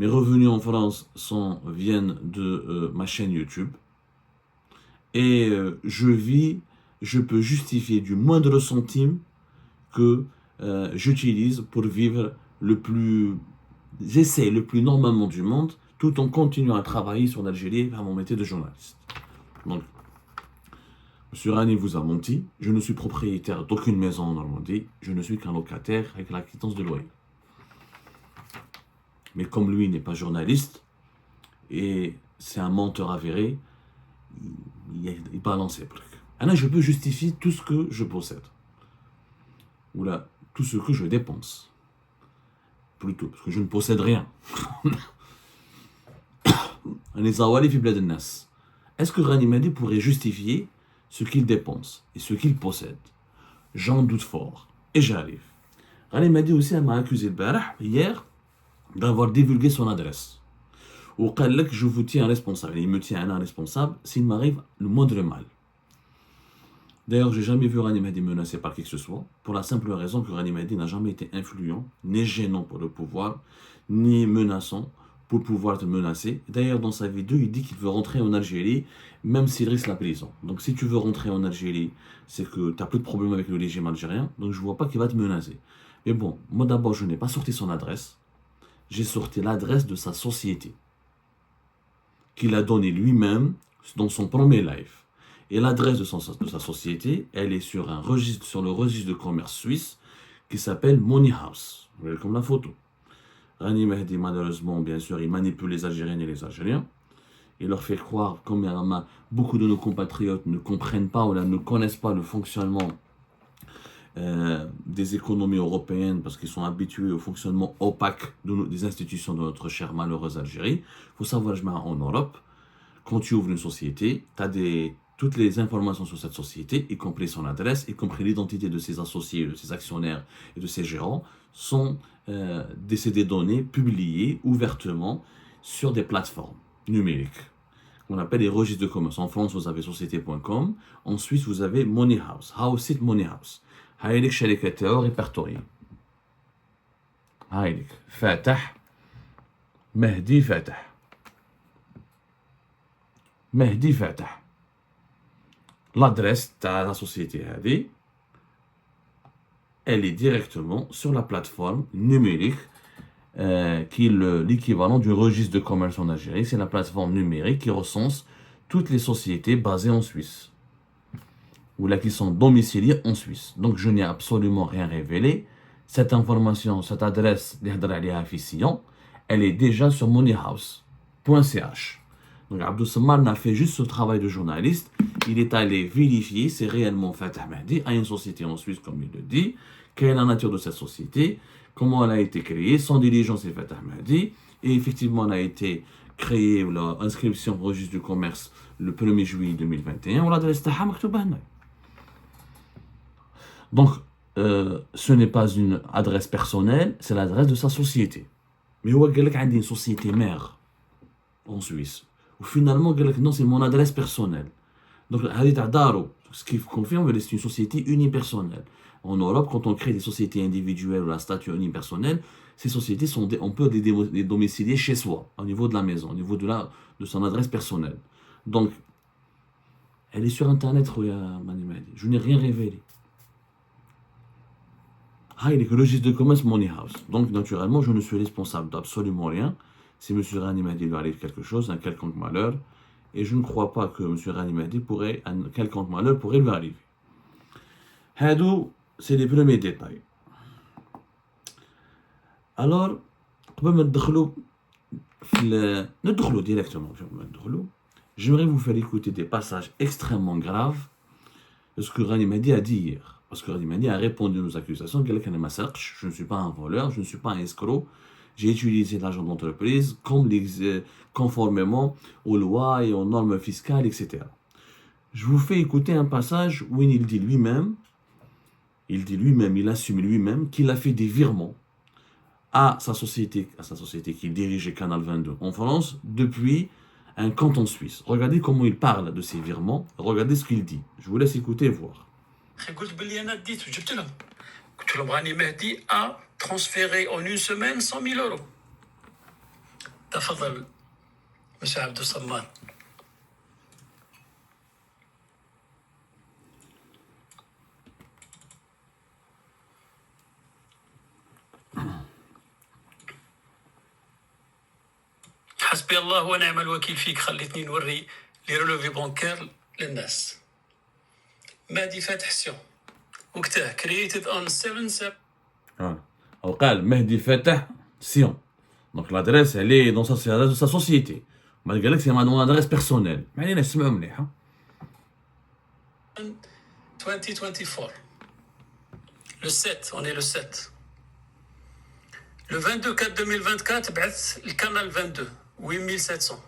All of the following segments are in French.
Mes revenus en France viennent de ma chaîne YouTube. Et je peux justifier du moindre centime que j'utilise pour vivre j'essaie le plus normalement du monde, tout en continuant à travailler sur l'Algérie à mon métier de journaliste. Donc, M. Rani vous a menti, je ne suis propriétaire d'aucune maison en Normandie, je ne suis qu'un locataire avec la quittance de loyer. Mais comme lui n'est pas journaliste, et c'est un menteur avéré, il balance les trucs. Alors je peux justifier tout ce que je possède. Ou là, tout ce que je dépense. Plutôt, parce que je ne possède rien. Est-ce que Rani Mahdi pourrait justifier ce qu'il dépense et ce qu'il possède? J'en doute fort. Et j'arrive. Rani Mahdi aussi m'a accusé hier d'avoir divulgué son adresse. Ou je vous tiens responsable. Il me tient un responsable s'il m'arrive le moindre mal. D'ailleurs, j'ai jamais vu Rani Mahdi menacé par qui que ce soit, pour la simple raison que Rani Mahdi n'a jamais été influent, ni gênant pour le pouvoir, ni menaçant pour pouvoir te menacer. D'ailleurs, dans sa vidéo, il dit qu'il veut rentrer en Algérie, même s'il risque la prison. Donc si tu veux rentrer en Algérie, c'est que tu n'as plus de problème avec le régime algérien, donc je ne vois pas qu'il va te menacer. Mais bon, moi d'abord, je n'ai pas sorti son adresse, j'ai sorti l'adresse de sa société, qu'il a donnée lui-même dans son premier live. Et l'adresse de sa société, elle est sur le registre de commerce suisse qui s'appelle Money House. Vous voyez comme la photo. Rani Mahdi, malheureusement, bien sûr, il manipule les Algériennes et les Algériens. Il leur fait croire, comme beaucoup de nos compatriotes ne comprennent pas ou ne connaissent pas le fonctionnement des économies européennes parce qu'ils sont habitués au fonctionnement opaque des institutions de notre chère malheureuse Algérie. Il faut savoir, en Europe, quand tu ouvres une société, tu as toutes les informations sur cette société, y compris son adresse, y compris l'identité de ses associés, de ses actionnaires et de ses gérants, sont des données publiées ouvertement sur des plateformes numériques qu'on appelle les registres de commerce. En France, vous avez société.com. En Suisse, vous avez Money House. Site Money House. هايلك شركة répertoriées. هايلك فاتح مهدي فاتح مهدي فاتح. L'adresse de la société هذه, elle est directement sur la plateforme numérique qui est l'équivalent du registre de commerce en Algérie. C'est la plateforme numérique qui recense toutes les sociétés basées en Suisse ou là qui sont domiciliées en Suisse. Donc je n'ai absolument rien révélé. Cette information, cette adresse, elle est déjà sur moneyhouse.ch. Donc Abdou Sammar n'a fait juste ce travail de journaliste. Il est allé vérifier si réellement Fatah Mahdi a une société en Suisse, comme il le dit, quelle est la nature de cette société, comment elle a été créée, son diligence est Fatah Mahdi, et effectivement elle a été créée, ou l'inscription au registre du commerce le 1er juillet 2021, ou l'adresse taha maktouba hna. Donc, ce n'est pas une adresse personnelle, c'est l'adresse de sa société. Mais il y a une société mère en Suisse. Ou finalement, non, c'est mon adresse personnelle. Donc, ce qui confirme que c'est une société unipersonnelle. En Europe, quand on crée des sociétés individuelles ou la statut unipersonnel, ces sociétés on peut les domicilier chez soi, au niveau de la maison, au niveau de son adresse personnelle. Donc, elle est sur Internet, je n'ai rien révélé. Il est que le registre de commerce Money House. Donc, naturellement, je ne suis responsable d'absolument rien. Si M. Rani Mahdi lui arrive quelque chose, un quelconque malheur, et je ne crois pas que M. Rani Mahdi un quelconque malheur pourrait lui arriver. Hadou, c'est les premiers détails. Alors, directement. J'aimerais vous faire écouter des passages extrêmement graves de ce que Rani Mahdi a dit hier. Parce que Rani Mahdi a répondu aux accusations je ne suis pas un voleur, je ne suis pas un escroc, j'ai utilisé l'argent d'entreprise conformément aux lois et aux normes fiscales, etc. Je vous fais écouter un passage où il dit lui-même, il assume lui-même qu'il a fait des virements à sa société qui dirigeait Canal 22 en France depuis un compte en Suisse. Regardez comment il parle de ces virements, regardez ce qu'il dit. Je vous laisse écouter et voir. قلت باللي انا ديت وجبت لهم قلت لهم راني مهدي ا ترانسفيري اون اون سيمين 100 000 euros تفضل مسيو عبد الصمد. حسبي الله ونعم الوكيل فيك، خليتني نوري لي رولوفي بونكير للناس. مهدي فاتح سيون وقتها created on 7 أو قال مهدي فاتح Sion. Donc l'adresse elle est dans l'adresse de sa société. Malgré que c'est mon adresse personnelle. Mais elle est اسمعوا مليح. 2024. Le 7, on est le 7. Le 22 4 2024 بعث le canal 22 8700.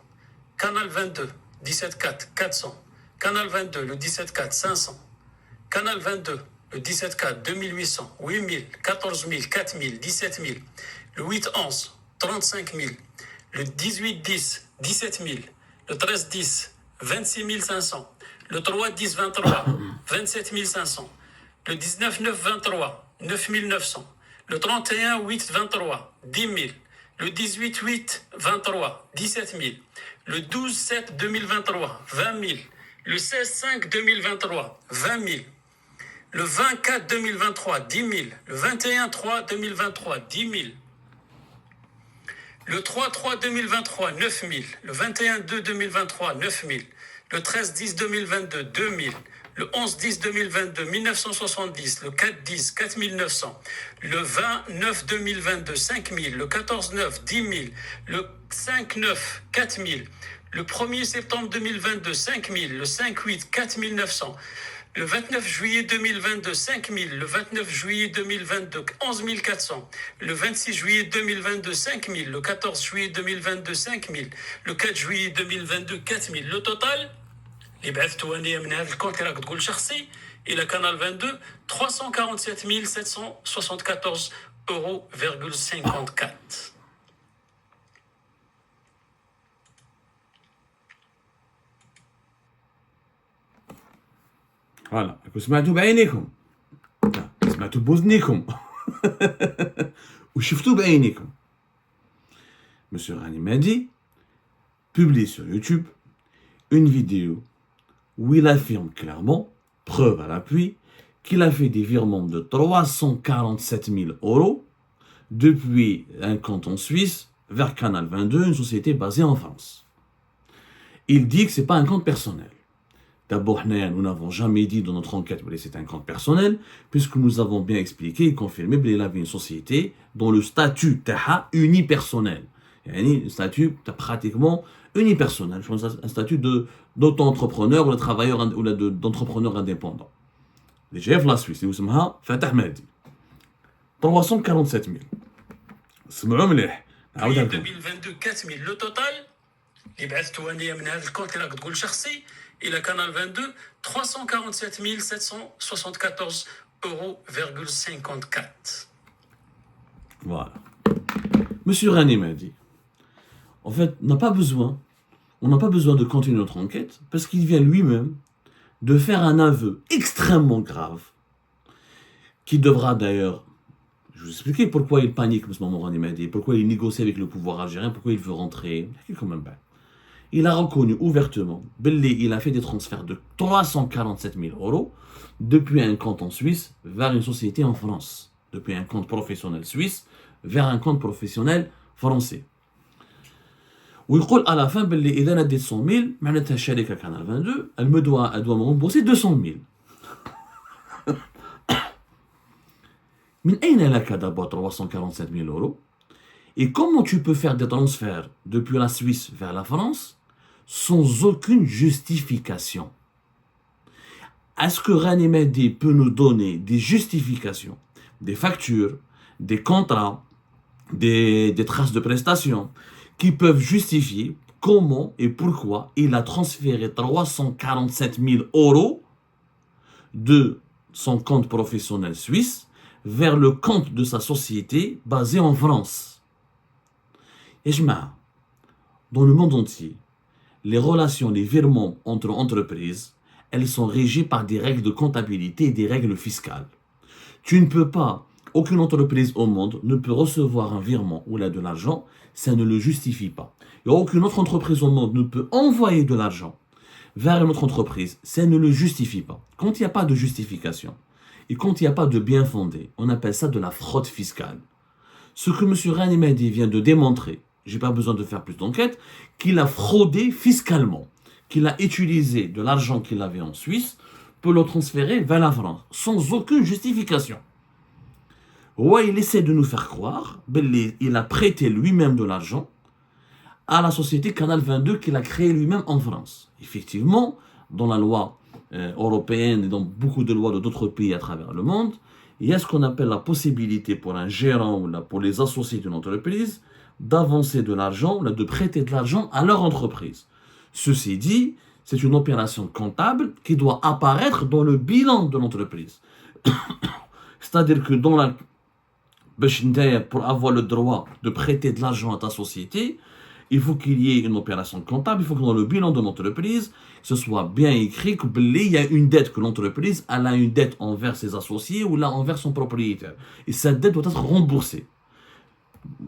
Canal 22 17 4 400. Canal 22 le 17 4 500. Canal 22 le 17 4 2800 8000 14000 4000 17000. Le 8 11 35 000. Le 18 10 17 000. Le 13 10 26 500. Le 3 10 23 27 500. Le 19 9 23 9 900. Le 31 8 23 10 000. Le 18 8 23 17 000. Le 12 7 2023 20 000. Le 16 5 2023 20 000. Le 24 2023 10 000. Le 21 3 2023 10 000. Le 3 3 2023 9 000. Le 21 2 2023 9 000. Le 13 10 2022 2 000. Le 11 10 2022 1970. Le 4 10 4 900. Le 20 9 2022 5 000. Le 14 9 10 000. Le 5 9 4 000. Le 1er septembre 2022 5 000. Le 5 8 4 900. Le 29 juillet 2022, 5 000. Le 29 juillet 2022, 11 400. Le 26 juillet 2022, 5 000. Le 14 juillet 2022, 5 000. Le 4 juillet 2022, 4 000. Le total, اللي بعثته أنا من هذا الكونت راك تقول شخصي إلى كانال 22 347 774 €54. Voilà. سمعتوا بعينيكم. سمعتوا بوذنيكم. وشفتوا بعينيكم. Monsieur Rani Mehdi publie sur YouTube une vidéo où il affirme clairement, preuve à l'appui, qu'il a fait des virements de 347 000 € depuis un compte en Suisse vers Canal 22, une société basée en France. Il dit que ce n'est pas un compte personnel. D'abord, nous n'avons jamais dit dans notre enquête que c'est un compte personnel, puisque nous avons bien expliqué et confirmé qu'il avait une société dont le statut est unipersonnel. Le statut est pratiquement unipersonnel. Je pense un statut d'auto-entrepreneur ou de travailleur ou d'entrepreneur indépendant. Déjà, la Suisse, nous sommes Fatah Mehdi. 347 000. سمعوا مليح. 2022 4 000. Le total, اللي بعثته أنا من هذا الكونت راك تقول شخصي إلى كانال 22 347 774 €54. Voilà. Monsieur Rani Mehdi, en fait, on n'a pas besoin de continuer notre enquête parce qu'il vient lui-même de faire un aveu extrêmement grave qui devra d'ailleurs, je vais vous expliquer pourquoi il panique, M. Rani Mehdi, pourquoi il négocie avec le pouvoir algérien, pourquoi il veut rentrer, quand même pas. Il a reconnu ouvertement qu'il a fait des transferts de 347 000 € depuis un compte en Suisse vers une société en France. Depuis un compte professionnel suisse vers un compte professionnel français. ويقول à la fin باللي إذا أنا ديت 100 000 معناتها الشركة كانال 22 elle doit me rembourser 200 000. من أين لك d'abord 347 000 € et comment tu peux faire des transferts depuis la Suisse vers la France sans aucune justification? Est-ce que Rani Mehdi peut nous donner des justifications, des factures, des contrats, des traces de prestations qui peuvent justifier comment et pourquoi il a transféré 347 000 € de son compte professionnel suisse vers le compte de sa société basée en France? Et dans le monde entier, les relations, les virements entre entreprises, elles sont régies par des règles de comptabilité et des règles fiscales. Tu ne peux pas, aucune entreprise au monde ne peut recevoir un virement ou là de l'argent, ça ne le justifie pas. Il n'y a aucune autre entreprise au monde ne peut envoyer de l'argent vers une autre entreprise si elle ne le justifie pas. Quand il n'y a pas de justification et quand il n'y a pas de bien fondé, on appelle ça de la fraude fiscale. Ce que M. Rani Mahdi vient de démontrer, je n'ai pas besoin de faire plus d'enquête, qu'il a fraudé fiscalement, qu'il a utilisé de l'argent qu'il avait en Suisse pour le transférer vers la France, sans aucune justification. Ouais, il essaie de nous faire croire qu'il a prêté lui-même de l'argent à la société Canal 22 qu'il a créée lui-même en France. Effectivement, dans la loi européenne et dans beaucoup de lois de d'autres pays à travers le monde, il y a ce qu'on appelle la possibilité pour un gérant ou pour les associés d'une entreprise d'avancer de l'argent, de prêter de l'argent à leur entreprise. Ceci dit, c'est une opération comptable qui doit apparaître dans le bilan de l'entreprise. C'est-à-dire que dans la pour avoir le droit de prêter de l'argent à ta société, il faut qu'il y ait une opération comptable, il faut que dans le bilan de l'entreprise, ce soit bien écrit qu'il y a une dette, que l'entreprise elle a une dette envers ses associés ou là envers son propriétaire. Et cette dette doit être remboursée.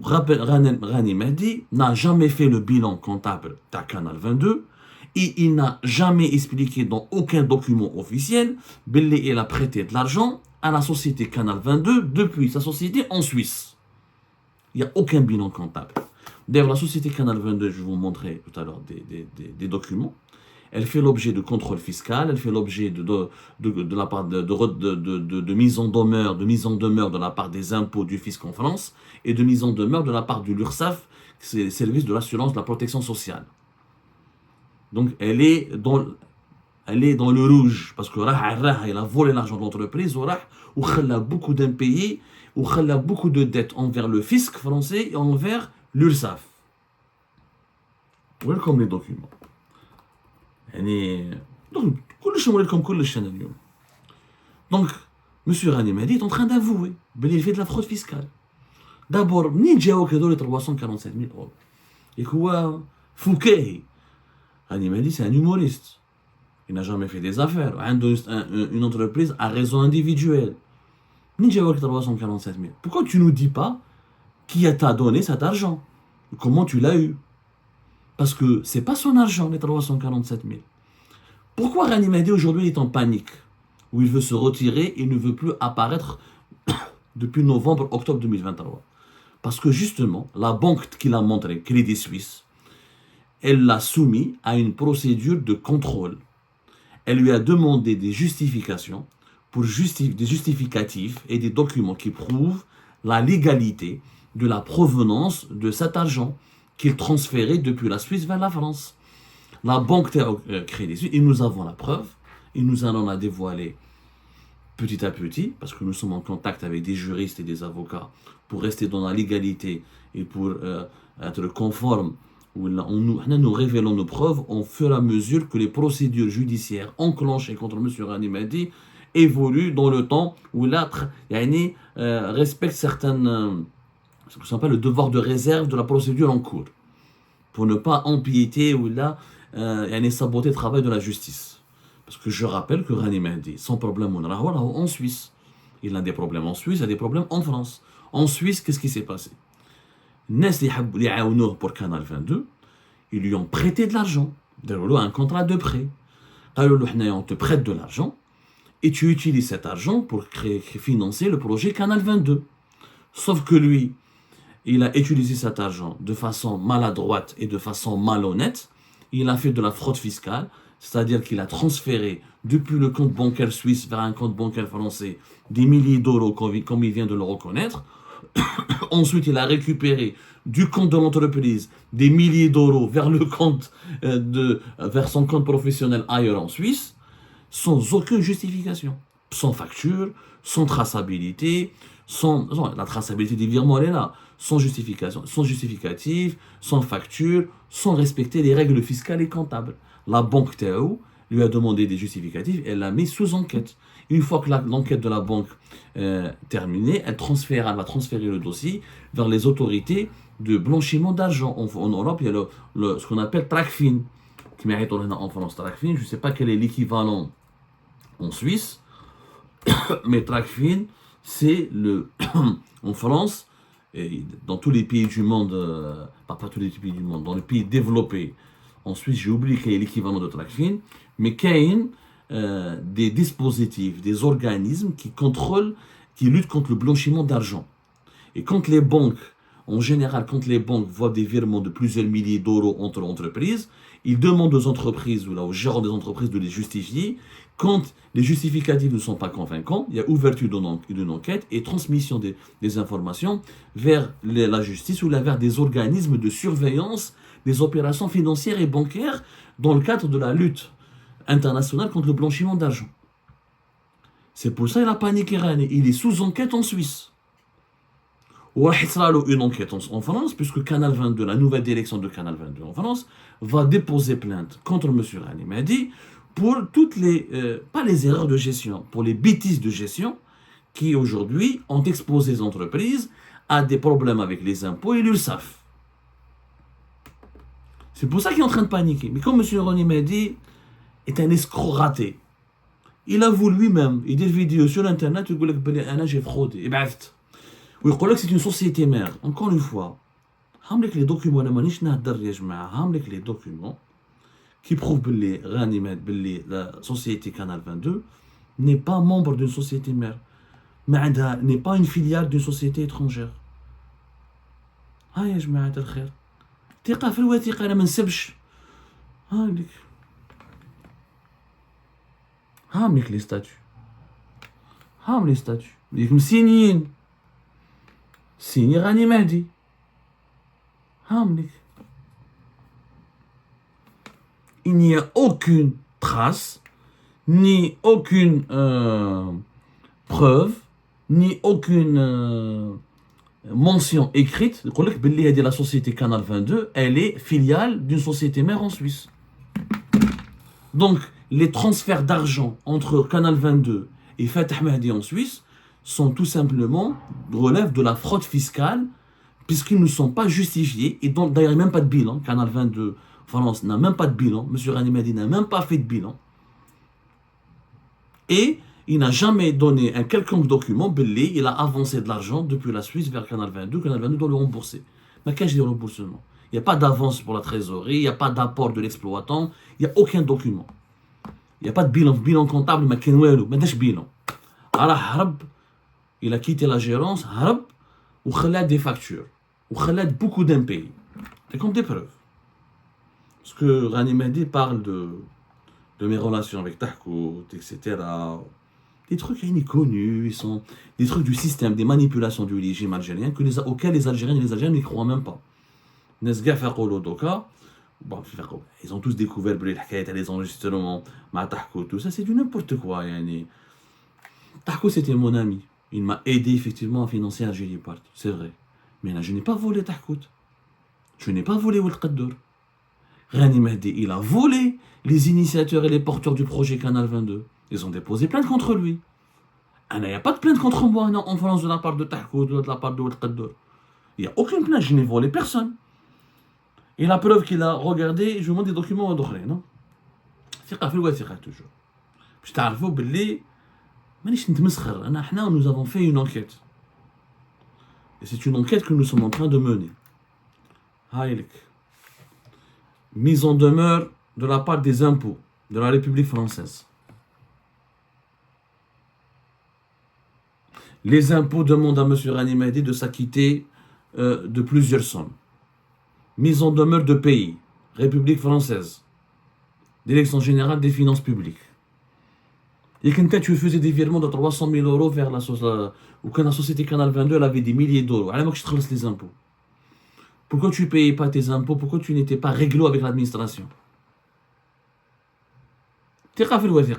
Rani Mahdi n'a jamais fait le bilan comptable de Canal 22 et il n'a jamais expliqué dans aucun document officiel qu'il a prêté de l'argent à la société Canal 22 depuis sa société en Suisse. Il n'y a aucun bilan comptable. D'ailleurs, la société Canal 22, je vais vous montrer tout à l'heure des documents. Elle fait l'objet de contrôle fiscal, elle fait l'objet de la part de mise en demeure, de la part des impôts du fisc en France et de mise en demeure de la part du l'URSSAF, c'est le service de l'assurance de la protection sociale. Donc elle est dans le rouge parce que elle a volé l'argent de l'entreprise, ou elle a beaucoup d'impayés, ou elle a beaucoup de dettes envers le fisc français et envers l'URSSAF. Welcome les documents. Donc, M. Rani Mahdi est en train d'avouer qu'il fait de la fraude fiscale. D'abord, ni جاوك هذول 347 000 euros. Et quoi Fouquet. Rani Mahdi, c'est un humoriste. Il n'a jamais fait des affaires. Une entreprise à raison individuelle. Ni جاوك 347 000. Pourquoi tu ne nous dis pas qui t'a donné cet argent? Comment tu l'as eu? Parce que c'est pas son argent, les 347 000. Pourquoi Rani Mahdi aujourd'hui est en panique? Où il veut se retirer et ne veut plus apparaître depuis novembre-octobre 2023. Parce que justement, la banque qu'il a montrée, Crédit Suisse, elle l'a soumis à une procédure de contrôle. Elle lui a demandé des justifications, des justificatifs et des documents qui prouvent la légalité de la provenance de cet argent qu'il transférait depuis la Suisse vers la France. La banque Crédit Suisse, et nous avons la preuve, et nous allons la dévoiler petit à petit, parce que nous sommes en contact avec des juristes et des avocats pour rester dans la légalité et pour être conformes. Nous révélons nos preuves au fur et à mesure que les procédures judiciaires enclenchées contre M. Rani Mahdi évoluent dans le temps, où l'autre respecte certaines... ce qu'on appelle le devoir de réserve de la procédure en cours, pour ne pas empiéter ou saboter le travail de la justice. Parce que je rappelle que Rani Mahdi, sans problème en Suisse. Il a des problèmes en Suisse, il a des problèmes en France. En Suisse, qu'est-ce qui s'est passé? Pour Canal 22, ils lui ont prêté de l'argent. Un contrat de prêt. On te prête de l'argent et tu utilises cet argent pour financer le projet Canal 22. Sauf que lui, il a utilisé cet argent de façon maladroite et de façon malhonnête. Il a fait de la fraude fiscale, c'est-à-dire qu'il a transféré depuis le compte bancaire suisse vers un compte bancaire français des milliers d'euros, comme il vient de le reconnaître. Ensuite, il a récupéré du compte de l'entreprise des milliers d'euros vers son compte professionnel ailleurs en Suisse, sans aucune justification, sans facture, sans traçabilité, la traçabilité des virements elle est là, sans justification, sans justificatif, sans facture, sans respecter les règles fiscales et comptables. La banque Théo lui a demandé des justificatifs, elle l'a mis sous enquête. Une fois que l'enquête de la banque terminée, elle va transférer le dossier vers les autorités de blanchiment d'argent. En Europe, il y a ce qu'on appelle TRACFIN, qui mérite en France TRACFIN. Je ne sais pas quel est l'équivalent en Suisse, mais TRACFIN, c'est en France, dans tous les pays du monde, pas tous les pays du monde, dans les pays développés, en Suisse, j'ai oublié quel est l'équivalent de Tracfin, mais qu'il y a des dispositifs, des organismes qui contrôlent, qui luttent contre le blanchiment d'argent. Et quand les banques, en général, quand les banques voient des virements de plusieurs milliers d'euros entre entreprises, ils demandent aux entreprises ou là, aux gérants des entreprises de les justifier. Quand les justificatifs ne sont pas convaincants, il y a ouverture d'une enquête et transmission des informations vers la justice ou vers des organismes de surveillance des opérations financières et bancaires dans le cadre de la lutte internationale contre le blanchiment d'argent. C'est pour ça qu'il a paniqué Rani. Il est sous enquête en Suisse. Ou il sera une enquête en France, puisque Canal 22, la nouvelle direction de Canal 22 en France, va déposer plainte contre M. Rani Mahdi pour toutes les, pas les erreurs de gestion, pour les bêtises de gestion qui aujourd'hui ont exposé les entreprises à des problèmes avec les impôts et l'URSSAF. C'est pour ça qu'il est en train de paniquer. Mais comme M. Rani Mahdi est un escroc raté, il avoue lui-même, il dit des vidéos sur internet, il dit que j'ai fraudé. Et ben, oui, c'est une société mère. Encore une fois, les documents, les documents qui prouvent que la société Canal 22 n'est pas membre d'une société mère, mais n'est pas une filiale d'une société étrangère. يا جماعة الخير ثقة في الوثيقة أنا ما نسبش هاملك les statuts les statuts اللي مسينيين سيني راني مهدي هاملك. Il n'y a aucune trace ni aucune preuve ni aucune mention écrite que la société Canal 22 elle est filiale d'une société mère en Suisse. Donc les transferts d'argent entre Canal 22 et Fatah Mahdi en Suisse sont tout simplement relèvent de la fraude fiscale puisqu'ils ne sont pas justifiés et donc d'ailleurs même pas de bilan. Canal 22 France n'a même pas de bilan. M. Rani Mahdi n'a même pas fait de bilan et il n'a jamais donné un quelconque document, il a avancé de l'argent depuis la Suisse vers Canal 22, Canal 22 doit le rembourser. Mais qu'est-ce que le remboursement? Il n'y a pas d'avance pour la trésorerie, il n'y a pas d'apport de l'exploitant, il n'y a aucun document. Il n'y a pas de bilan comptable, mais qu'il n'y a pas de bilan. Alors, il a quitté la gérance, ou il a des factures, ou il a beaucoup d'impayés. C'est comme des preuves. Parce que Rani Mahdi parle de mes relations avec Tahkout, etc., des trucs connus, ils sont des trucs du système, des manipulations du régime algérien auxquels les Algériens et les Algériens n'y croient même pas. Bon, ils ont tous découvert les enregistrements, tout ça, c'est du n'importe quoi. Tahkout, c'était mon ami. Il m'a aidé effectivement à financer Algérie Part, c'est vrai. Mais là, je n'ai pas volé Tahkout. Je n'ai pas volé Ould Qaddour. Rani Mahdi, il a volé les initiateurs et les porteurs du projet Canal 22. Ils ont déposé plainte contre lui. Il n'y a pas de plainte contre moi en France de la part de Tahkout ou de la part de Ould Qaddour. Il n'y a aucune plainte, je n'ai volé personne. Et la preuve qu'il a regardé, je vous montre des documents d'autres, non? C'est pas fait le toujours. Je t'arrive باللي مانيش نتمسخر انا حنا nous avons fait une enquête. Et c'est une enquête que nous sommes en train de mener. هايلك. Mise en demeure de la part des impôts de la République française. Les impôts demandent à M. Rani Mahdi de s'acquitter de plusieurs sommes. Mise en demeure de pays, République française, Direction générale des finances publiques. Et quand tu faisais des virements de 300 000 euros vers ou quand la société Canal 22 elle avait des milliers d'euros, alors que je te laisse les impôts. Pourquoi tu ne payais pas tes impôts? Pourquoi tu n'étais pas réglo avec l'administration? Tu as fait le wazir,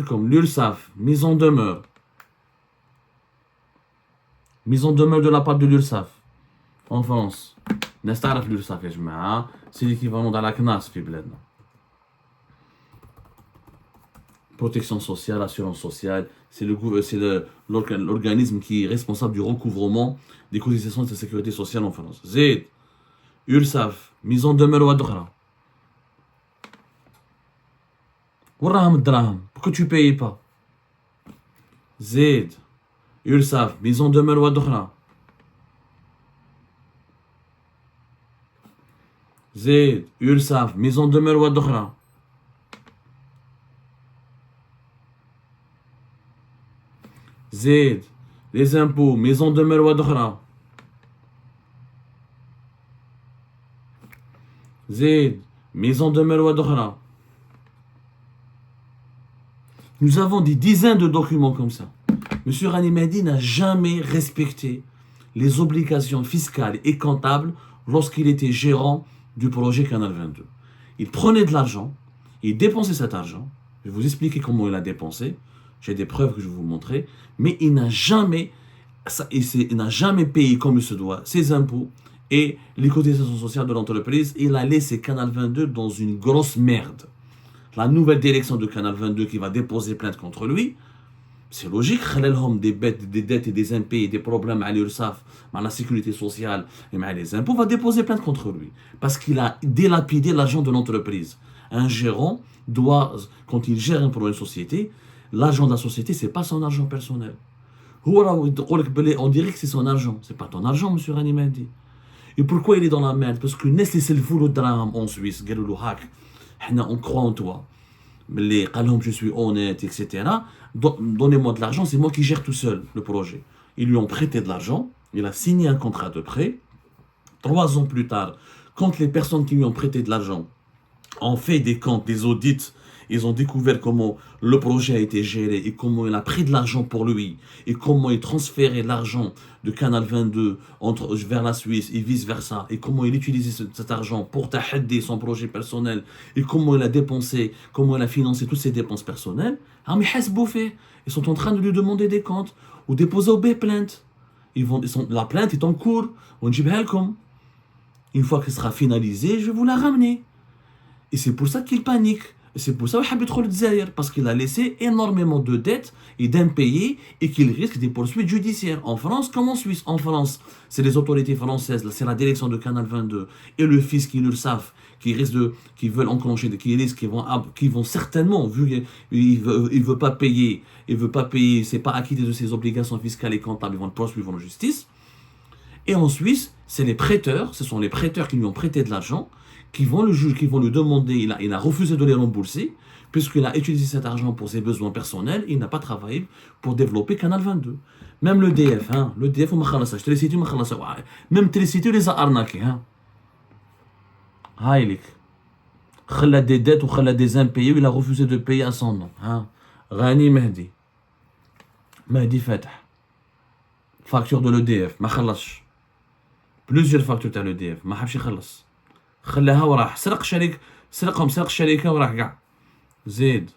comme l'URSSAF, mise en demeure. Mise en demeure de la part de l'URSSAF en France. C'est l'équivalent de la CNAS. Protection sociale, assurance sociale, c'est l'organisme qui est responsable du recouvrement des cotisations de la sécurité sociale en France. Z, URSSAF, mise en demeure ou adra. Pourquoi tu ne payes pas? Z, URSSAF, mise en demeure ou adra. زيد URSSAF ميزون دو مير واحد اخرى. زيد لي زامبو ميزون دو مير واحد اخرى. زيد ميزون دو مير واحد اخرى. Nous avons des dizaines de documents comme ça. Monsieur Rani Mahdi n'a jamais respecté les obligations fiscales et comptables lorsqu'il était gérant du projet Canal 22. Il prenait de l'argent, il dépensait cet argent. Je vais vous expliquer comment il a dépensé. J'ai des preuves que je vais vous montrer. Mais il n'a jamais payé comme il se doit ses impôts et les cotisations sociales de l'entreprise. Il a laissé Canal 22 dans une grosse merde. La nouvelle direction de Canal 22 qui va déposer plainte contre lui, c'est logique, des dettes et des impayés, des problèmes à l'URSSAF, à la sécurité sociale et à les impôts, va déposer plainte contre lui. Parce qu'il a délapidé l'argent de l'entreprise. Un gérant doit, quand il gère pour une société, l'argent de la société, ce n'est pas son argent personnel. On dirait que c'est son argent. Ce n'est pas ton argent, monsieur Rani Mahdi. Et pourquoi il est dans la merde? Parce que Nes c'est le foulot de drame en Suisse, on croit en toi. Mais je suis honnête, etc. Donnez-moi de l'argent, c'est moi qui gère tout seul le projet. Ils lui ont prêté de l'argent, il a signé un contrat de prêt. 3 ans plus tard, quand les personnes qui lui ont prêté de l'argent ont fait des comptes, des audits, ils ont découvert comment le projet a été géré et comment il a pris de l'argent pour lui et comment il transférait l'argent de Canal 22 vers la Suisse et vice-versa et comment il utilisait cet argent pour tahaddi son projet personnel et comment il a dépensé, comment il a financé toutes ses dépenses personnelles. Ils sont en train de lui demander des comptes ou déposer au plainte. La plainte est en cours. Une fois qu'elle sera finalisée, je vais vous la ramener. Et c'est pour ça qu'il panique. C'est pour ça qu'il veut trop le Dzaïr, parce qu'il a laissé énormément de dettes et d'impayés et qu'il risque des poursuites judiciaires. En France comme en Suisse. En France, c'est les autorités françaises, c'est la direction de Canal 22 et le fisc qui le savent, qui veulent enclencher, qui vont certainement, vu qu'il ne veut pas payer, c'est pas acquitté de ses obligations fiscales et comptables, ils vont le poursuivre en justice. Et en Suisse, c'est les prêteurs, ce sont les prêteurs qui lui ont prêté de l'argent, qui vont lui demander, il a refusé de les rembourser, puisqu'il a utilisé cet argent pour ses besoins personnels, il n'a pas travaillé pour développer Canal 22. Même le DF, le DF, même Télécité, les a arnaqués. Il a des dettes ou des impayés, il a refusé de payer à son nom. Rani Mahdi. Mahdi Fatah. Facture de l'EDF, ما خلصش. Plusieurs factures de l'EDF, ما حبش يخلص. خلاها وراح سرق الشركه وراح كاع. زيد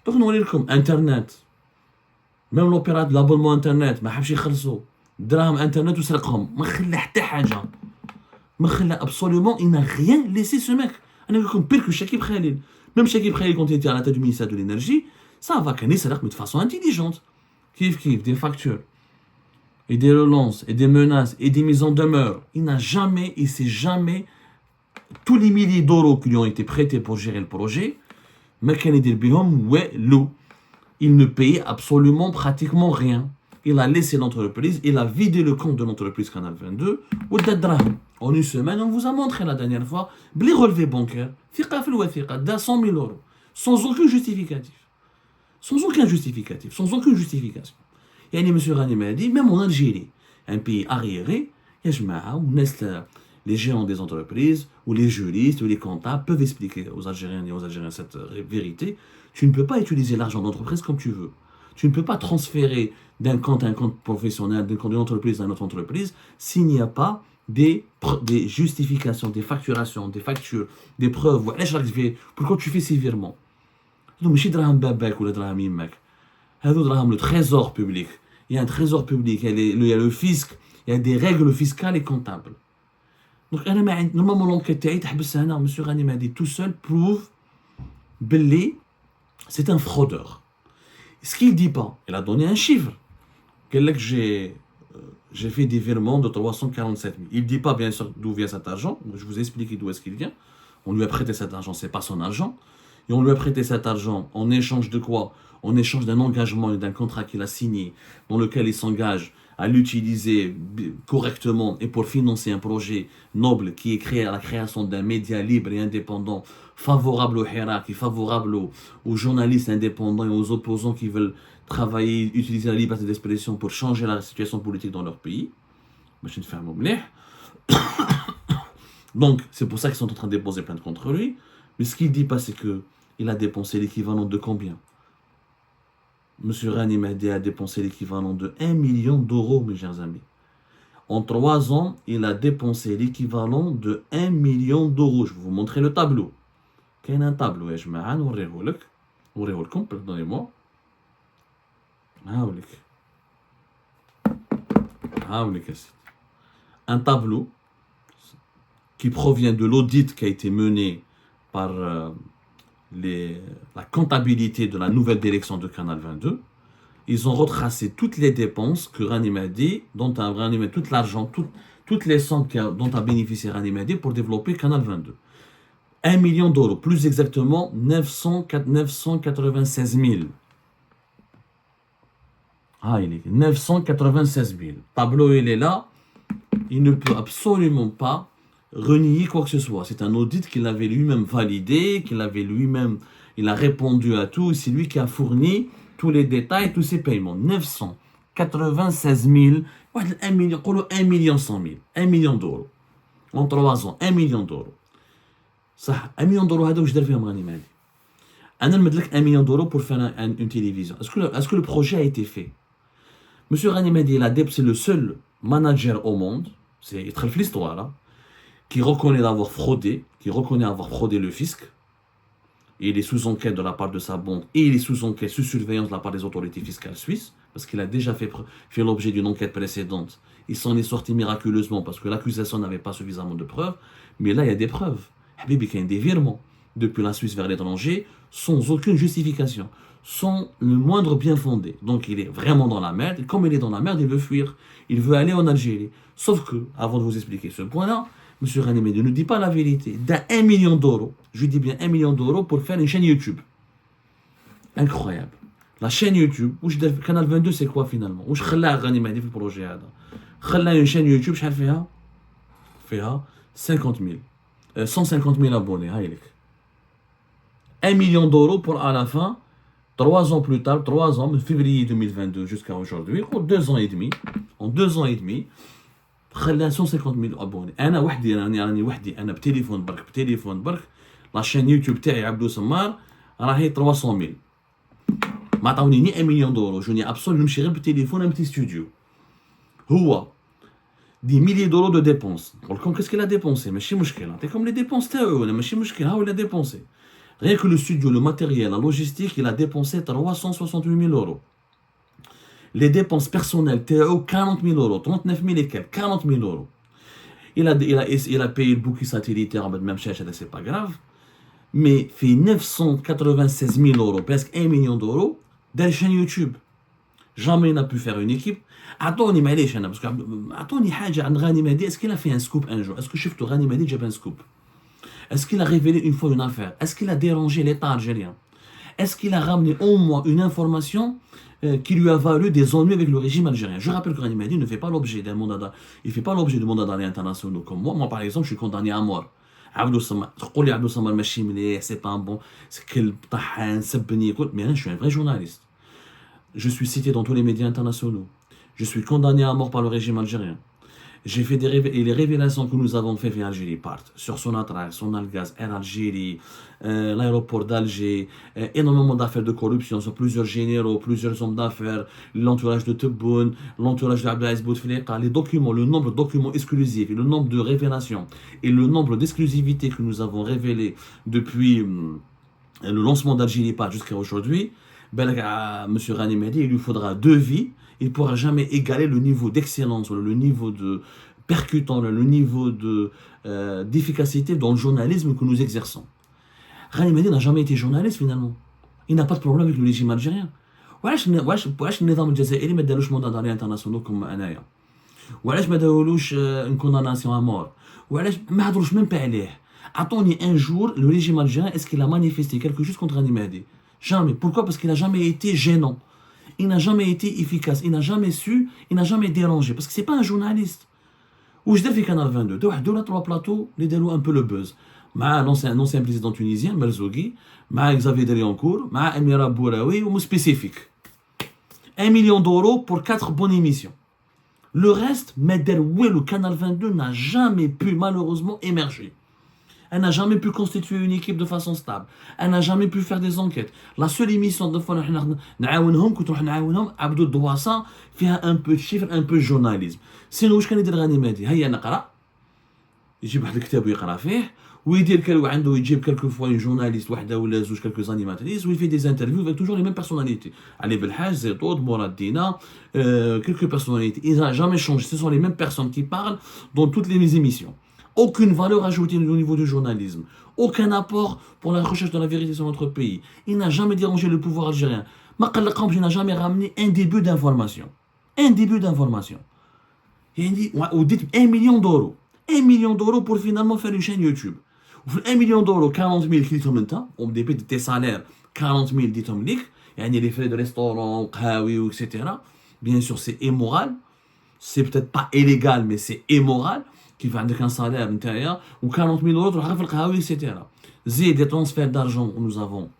دوك نوري لكم انترنت، ميم لوبيرات لابونمون انترنت ما حبش يخلصوا دراهم انترنت وسرقهم، ما خلى حتى حاجه، ما خلى ابسوليومون il n'a rien laissé ce mec. انا نقول لكم بير كو شاكيب خليل، ميم شاكيب خليل كنت يتي على تاج المينيستير دو لينرجي ça va كان يسرق de façon intelligente. كيف des factures et des relances, et des menaces, et des mises en demeure. Il s'est jamais, tous les milliers d'euros qui lui ont été prêtés pour gérer le projet, il ne payait absolument pratiquement rien. Il a laissé l'entreprise, il a vidé le compte de l'entreprise Canal 22, en une semaine, on vous a montré la dernière fois, les relevés bancaires, 100 000 euros, sans aucun justificatif. Sans aucune justification. Et M. Rani Mahdi, même en Algérie, un pays arriéré, les géants des entreprises, ou les juristes, ou les comptables peuvent expliquer aux Algériens et aux Algériens cette vérité. Tu ne peux pas utiliser l'argent d'entreprise comme tu veux. Tu ne peux pas transférer d'un compte à un compte professionnel, d'un compte d'une entreprise à une autre entreprise, s'il n'y a pas des justifications, des facturations, des factures, des preuves. Pourquoi tu fais ces virements? Donc, je ne le trésor public. Il y a un trésor public, il y a le fisc, il y a des règles fiscales et comptables. Donc, normalement, l'enquête M. Rani Mahdi tout seul prouve que c'est un fraudeur. Ce qu'il ne dit pas, il a donné un chiffre. J'ai fait des virements de 347 000. Il ne dit pas bien sûr d'où vient cet argent. Je vous ai expliqué d'où est-ce qu'il vient. On lui a prêté cet argent, ce n'est pas son argent. Et on lui a prêté cet argent en échange de quoi? En échange d'un engagement et d'un contrat qu'il a signé, dans lequel il s'engage à l'utiliser correctement et pour financer un projet noble qui est créé à la création d'un média libre et indépendant, favorable au hirak et favorable aux journalistes indépendants et aux opposants qui veulent travailler, utiliser la liberté d'expression pour changer la situation politique dans leur pays. Donc, c'est pour ça qu'ils sont en train de déposer plainte contre lui. Mais ce qu'il dit pas, c'est qu'il a dépensé l'équivalent de combien? Monsieur Rani Mahdi a dépensé l'équivalent de 1 million d'euros, mes chers amis. En 3 ans, il a dépensé l'équivalent de 1 million d'euros. Je vais vous montrer le tableau. Quel est un tableau? Pardonnez-moi. Un tableau qui provient de l'audit qui a été mené par la comptabilité de la nouvelle direction de Canal 22. Ils ont retracé toutes les dépenses que Rani Mahdi, tout l'argent, toutes les sommes dont a bénéficié Rani Mahdi pour développer Canal 22. 1 million d'euros, plus exactement 996 000. Il est 996 000. Tableau, il est là. Il ne peut absolument pas renier quoi que ce soit. C'est un audit qu'il avait lui-même validé, il a répondu à tout. C'est lui qui a fourni tous les détails, tous ses paiements. 996 000, 1 million, 1 million 100 000, 1 million d'euros. En 3 ans, 1 million d'euros. Ça, 1 million d'euros, هذا واش دار فيهم راني مالي. أنا نمد لك 1 million d'euros pour faire une télévision. Est-ce que le projet a été fait? Monsieur Rani Mahdi, c'est le seul manager au monde, c'est très l'histoire là, qui reconnaît avoir fraudé le fisc. Et il est sous enquête de la part de sa banque et il est sous enquête, sous surveillance de la part des autorités fiscales suisses, parce qu'il a déjà fait l'objet d'une enquête précédente. Il s'en est sorti miraculeusement parce que l'accusation n'avait pas suffisamment de preuves. Mais là, il y a des preuves. Habibi, il y a des virements depuis la Suisse vers l'étranger sans aucune justification, sans le moindre bien fondé. Donc il est vraiment dans la merde. Et comme il est dans la merde, il veut fuir. Il veut aller en Algérie. Sauf que, avant de vous expliquer ce point-là, M. Rani Mahdi ne dit pas la vérité. D'un 1 million d'euros, je dis bien 1 million d'euros pour faire une chaîne YouTube. Incroyable. La chaîne YouTube, Canal 22, c'est quoi finalement? Où je Rani Mahdi le projet une chaîne YouTube, je fais 50 000. 150 000 abonnés. 1 million d'euros pour à la fin, 3 ans plus tard, 3 ans, de février 2022 jusqu'à aujourd'hui, en 2 ans et demi, 150 000 abonnés. أنا وحدي أنا بتليفون برك لا شين يوتيوب تاعي عبدو سمار راهي 300 000. ما عطاوني ني 1 مليون دورو، جوني ابسول نمشي غير بالتليفون un petit studio. هو des milliers d'euros de dépenses. Comme qu'est-ce qu'il a dépensé? ماشي مشكل، نعطيكم les dépenses تاعو ولا ماشي مشكل. ها هو il a dépensé. Rien que le studio, le matériel, la logistique, il a dépensé 368 000 euros. Les dépenses personnelles, 40 000 euros, 39 000 et quelques, 40 000 euros. Il a payé le bouquet satellitaire, même cherche, c'est pas grave. Mais fait 996 000 euros, presque 1 million d'euros, dans la chaîne YouTube. Jamais il n'a pu faire une équipe. Attendez, parce que attendez, Rani Mahdi, est-ce qu'il a fait un scoop un jour? Est-ce que je Rani Mahdi, j'ai fait un scoop? Est-ce qu'il a révélé une fois une affaire? Est-ce qu'il a dérangé l'État algérien? Est-ce qu'il a ramené au moins une information qui lui a valu des ennuis avec le régime algérien? Je rappelle que Rani Mahdi ne fait pas l'objet d'un mandat d'arrêt. Il ne fait pas l'objet de mandats d'arrêt internationaux comme moi. Moi, par exemple, je suis condamné à mort. Abdou Samar, c'est pas un bon, c'est quel tahan, sabni, écoute, mais je suis un vrai journaliste. Je suis cité dans tous les médias internationaux. Je suis condamné à mort par le régime algérien. J'ai fait les révélations que nous avons fait via Algérie partent sur Sonatrach, Sonalgaz, Air Algérie, l'aéroport d'Alger, énormément d'affaires de corruption sur plusieurs généraux, plusieurs hommes d'affaires, l'entourage de Tebboune, l'entourage d'Abdelaziz Bouteflika, les documents, le nombre de documents exclusifs, et le nombre de révélations et le nombre d'exclusivités que nous avons révélées depuis le lancement d'Algérie part jusqu'à aujourd'hui. M. Rani Mahdi, il lui faudra 2 vies. Il ne pourra jamais égaler le niveau d'excellence, le niveau de percutant, le niveau d'efficacité dans le journalisme que nous exerçons. Rani Mahdi n'a jamais été journaliste finalement. Il n'a pas de problème avec le régime algérien. واش النظام الجزائري ما داروش mandat d'arrêt internationaux comme انايا؟ وعلاش ما داروش une condamnation à mort؟ وعلاش ما هضروش même pas عليه؟ Attendez un jour, le régime algérien, est-ce qu'il a manifesté quelque chose contre Rani Mahdi? Jamais. Pourquoi? Parce qu'il n'a jamais été gênant. il n'a jamais été efficace, il n'a jamais su, il n'a jamais dérangé, parce que c'est pas un journaliste. واش دار في Canal 22 تا واحد ولا trois plateaux اللي داروا un peu le buzz مع l'ancien président tunisien Merzougi مع Xavier Deriancourt مع Amira Bouraoui ou spécifique 1 million d'euros pour 4 bonnes émissions. Le reste, le Canal 22 n'a jamais pu malheureusement émerger. Elle n'a jamais pu constituer une équipe de façon stable. Elle n'a jamais pu faire des enquêtes. La seule émission de fois كنت نروح نعاونهم عبدو الدواسة فيها un peu de chiffres, un peu de journalisme. Sinon واش كان يدير غاني مهدي؟ هيا نقرا يجيب واحد الكتاب ويقرا فيه ويدير عنده يجيب quelques fois une journaliste وحده ولا زوج quelques animatrices où il fait des interviews avec toujours les mêmes personnalités. Ali Belhaj, Zetoud, Mourad Dina, quelques personnalités. Ils n'ont jamais changé. Ce sont les mêmes personnes qui parlent dans toutes les émissions. Aucune valeur ajoutée au niveau du journalisme. Aucun apport pour la recherche de la vérité sur notre pays. Il n'a jamais dérangé le pouvoir algérien. Il n'a jamais ramené un début d'information. Un début d'information. Il dit, on dit 1 million d'euros. 1 million d'euros pour finalement faire une chaîne YouTube. 1 million d'euros, 40 000 كيلتهم on débite tes salaires 40 000 ديتهم ليك يعني les frais de restaurant قهاوي etc. Bien sûr c'est immoral, c'est peut-être pas illégal mais c'est immoral كيف عندك un salaire نتايا و 40 000 euros تروح في القهاوي etc. زيد des transferts d'argent que nous avons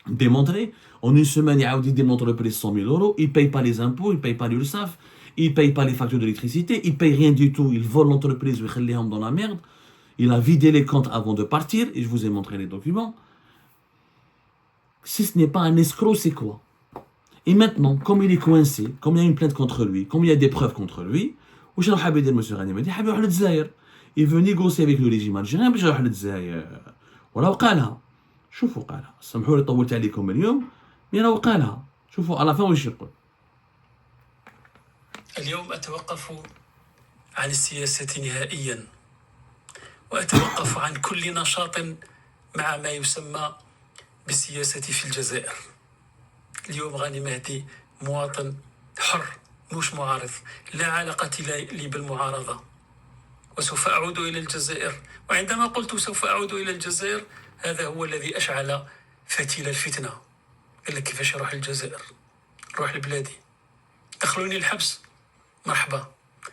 démontré en une semaine يعاود يدير l'entreprise 100 000 euros, il paye pas les impôts, il paye pas l'URSSAF, il paye pas les factures d'électricité, il paye rien du tout, il vole l'entreprise ويخليهم dans la merde. Il a vidé les comptes avant de partir, et je vous ai montré les documents. Si ce n'est pas un escroc, c'est quoi? Et maintenant, comme il est coincé, comme il y a une plainte contre lui, comme il y a des preuves contre lui, où je vais dire, monsieur Ghani Mehdi, il veut négocier avec le régime algérien, باش يروح للجزائر. ولا وقالها. شوفوا قالها. سامحوا لي طولت عليكم اليوم، مي راه وقالها. شوفوا على فين واش يقول. اليوم أتوقف عن السياسة نهائياً. وأتوقف عن كل نشاط مع ما يسمى بالسياسة في الجزائر. اليوم غاني مهدي مواطن حر مش معارض، لا علاقة لي بالمعارضة، وسوف أعود إلى الجزائر. وعندما قلت سوف أعود إلى الجزائر هذا هو الذي أشعل فتيل الفتنة. قال لك كيفاش أروح للجزائر؟ روح لبلادي. دخلوني الحبس مرحبا،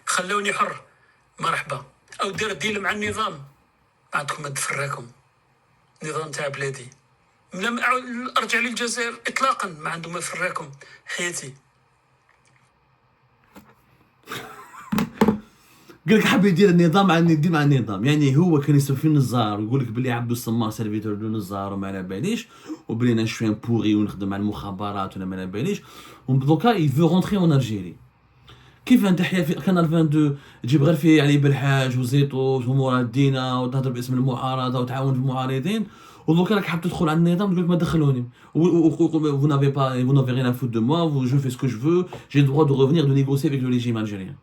خلوني حر مرحبا، أو دير ديل مع النظام ما عندكم ما تفراكم. نظام تاع بلادي لم أرجع للجزائر إطلاقا، ما عندهم ما فراكم حياتي. قال لك حاب يدير النظام مع النظام، يعني هو كان يصرف في النزار ويقول لك بلي عبدو الصمار سيرفيتور دو نزار وما على باليش وبلي انا شويه بوغي ونخدم مع المخابرات ولا ما على باليش. ودوكا يفو رونتري اون الجيري. كيف انت تحيا في كانال 22 تجيب غير في علي بالحاج وزيطوش ومراد دينا وتهضر باسم المعارضه وتعاون في المعارضين، ودوكا راك حاب تدخل على النظام تقول لك ما دخلوني vous n'avez rien à foutre de moi, je fais ce que je veux, j'ai le droit de revenir de négocier avec le régime algérien.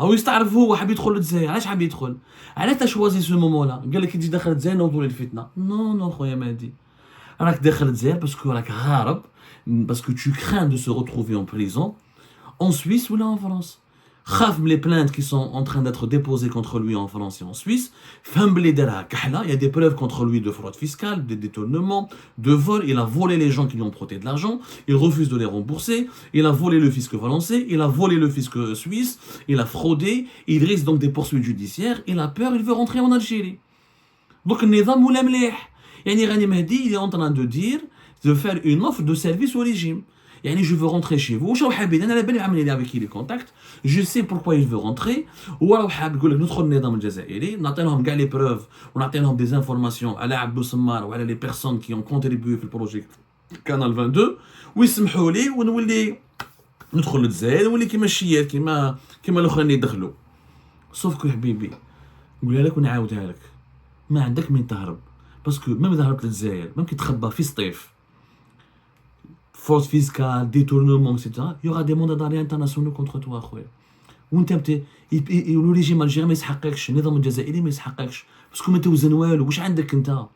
هو يستعرف هو حاب يدخل للجزائر. علاش حاب يدخل؟ علاش تشوازي سو مومون لا؟ قال لك تجي داخل الجزائر نوضوا للفتنه. نو خويا مهدي، راك داخل الجزائر باسكو راك هارب، باسكو tu crains de se retrouver en prison en Suisse ou là en France. خاف من les plaintes qui sont en train d'être déposées contre lui en France et en Suisse. فهم بلي دارها كحله، il y a des preuves contre lui de fraude fiscale, de détournement, de vol. Il a volé les gens qui lui ont prêté de l'argent, il refuse de les rembourser, il a volé le fisc français, il a volé le fisc suisse, il a fraudé, il risque donc des poursuites judiciaires, il a peur, il veut rentrer en Algérie. Donc النظام ولا مليح. يعني غاني مهدي il est en train de dire de faire une offre de service au régime. يعني je veux rentrer chez vous. واش راهو حاب يدير؟ انا على بالي عامل لي avec qui les contacts. Je sais pourquoi il veut rentrer. وراهو حاب يقول لك ندخل النظام الجزائري، نعطي لهم كاع لي بروف ونعطي لهم دي انفورماسيون على عبدو سمار وعلى لي بيرسون كي اون كونتريبيو في البروجي كانال 22 ويسمحوا لي ونولي ندخل للجزائر ونولي كيما الشيات كيما الاخرين اللي دخلوا. سوف حبيبي نقولها لك ونعاودها لك، ما عندك من تهرب، باسكو ميم اذا هربت للجزائر ممكن تخبى في سطيف fraude fiscale, détournement, etc. Il y aura des mandats d'arrêt internationaux contre toi, خويا. وانت le régime algérien ما يسحقكش، النظام الجزائري ما يسحقكش، باسكو ما توزن والو. واش عندك انت؟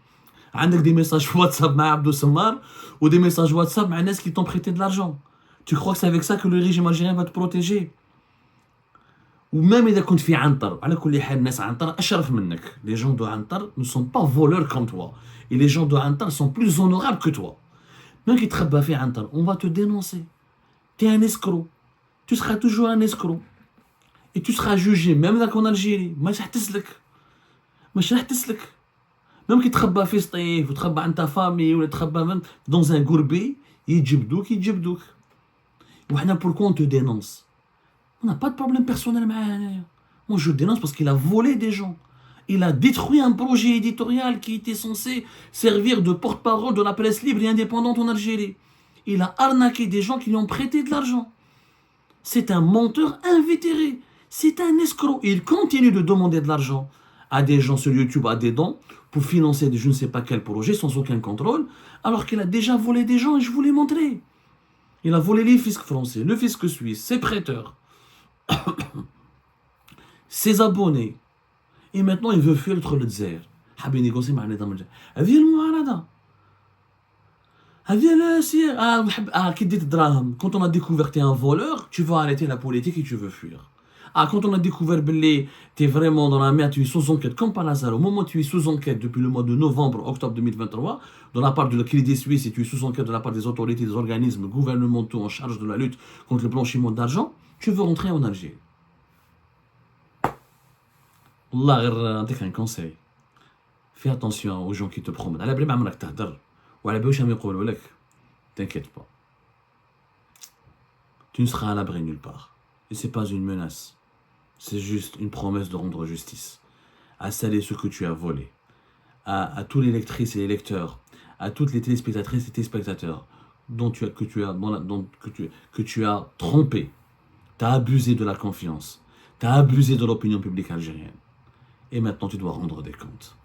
عندك دي ميساج واتساب مع عبدو سمار ودي ميساج واتساب مع ناس qui t'ont prêté de l'argent. Tu crois que c'est avec ça que le régime algérien va te protéger? ومام اذا كنت في عنتر، على كل حال ناس عنتر اشرف منك. Les gens de عنتر ne sont pas voleurs comme toi. Et les gens de عنتر sont plus honorables que toi. Même qui te في عنتر, on va te dénoncer. tu es un escroc. Tu seras toujours un escroc. Et tu seras jugé, même là qu'en Algérie. Même qui تخبى في سطيف وتخبى عند ta famille ou تخبى même dans un gourbi, يجبدوك. وحنا pourquoi on te dénonce? On n'a pas de problème personnel معاه. Moi je dénonce parce qu'il a volé des gens. Il a détruit un projet éditorial qui était censé servir de porte-parole de la presse libre et indépendante en Algérie. Il a arnaqué des gens qui lui ont prêté de l'argent. C'est un menteur invétéré. C'est un escroc. Il continue de demander de l'argent à des gens sur YouTube, à des dons, pour financer je ne sais pas quel projet sans aucun contrôle, alors qu'il a déjà volé des gens et je vous l'ai montré. Il a volé les fiscs français, le fisc suisse, ses prêteurs, ses abonnés. Et maintenant, il veut fuir le Dzer. حاب ينيغوسي مع النظام الجاي. هذه المعارضة. Qui dit drame. Quand on a découvert que tu es un voleur, tu vas arrêter la politique et tu veux fuir. Quand on a découvert que tu es vraiment dans la merde, tu es sous enquête, comme par hasard, au moment où tu es sous enquête depuis le mois de novembre, octobre 2023, de la part de la Crédit Suisse et tu es sous enquête de la part des autorités, des organismes gouvernementaux en charge de la lutte contre le blanchiment d'argent, tu veux rentrer en Algérie. Allah, un conseil. Fais attention aux gens qui te promettent. T'inquiète pas. Tu ne seras à l'abri nulle part. Et ce n'est pas une menace. C'est juste une promesse de rendre justice. À celles et ceux que tu as volés. À tous les lectrices et les lecteurs. À toutes les téléspectatrices et téléspectateurs que tu as trompé. Tu as abusé de la confiance. Tu as abusé de l'opinion publique algérienne. Et maintenant, tu dois rendre des comptes.